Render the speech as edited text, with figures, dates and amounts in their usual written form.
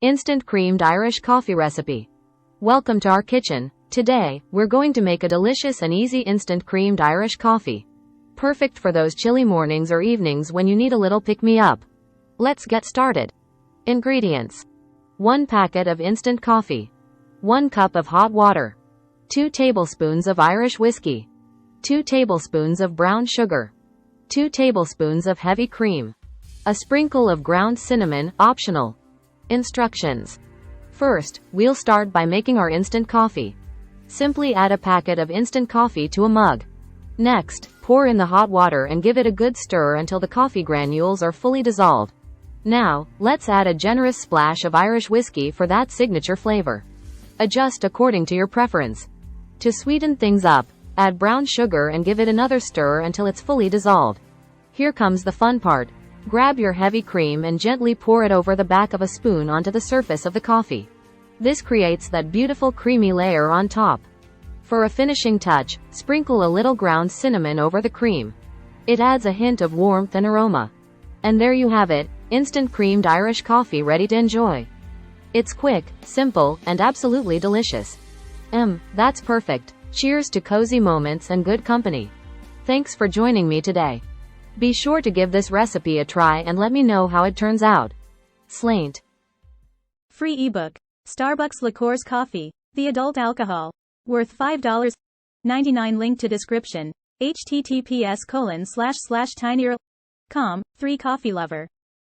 Instant creamed Irish coffee recipe. Welcome to our kitchen. Today, we're going to make a delicious and easy instant creamed Irish coffee. Perfect for those chilly mornings or evenings when you need a little pick-me-up. Let's get started. Ingredients. 1 packet of instant coffee. 1 cup of hot water. 2 tablespoons of Irish whiskey. 2 tablespoons of brown sugar. 2 tablespoons of heavy cream. A sprinkle of ground cinnamon, optional. Instructions. First, we'll start by making our instant coffee. Simply add a packet of instant coffee to a mug. Next, pour in the hot water and give it a good stir until the coffee granules are fully dissolved. Now, let's add a generous splash of Irish whiskey for that signature flavor. Adjust according to your preference. To sweeten things up, add brown sugar and give it another stir until it's fully dissolved. Here comes the fun part. Grab your heavy cream and gently pour it over the back of a spoon onto the surface of the coffee. This creates that beautiful creamy layer on top. For a finishing touch, sprinkle a little ground cinnamon over the cream. It adds a hint of warmth and aroma. And there you have it, instant creamed Irish coffee ready to enjoy. It's quick, simple, and absolutely delicious. That's perfect. Cheers to cozy moments and good company. Thanks for joining me today. Be sure to give this recipe a try and let me know how it turns out. Slaint. Free ebook. Starbucks Liqueurs Coffee. The adult alcohol. Worth $5.99. Link to description. https://tinyurl.com. 3 Coffee Lover.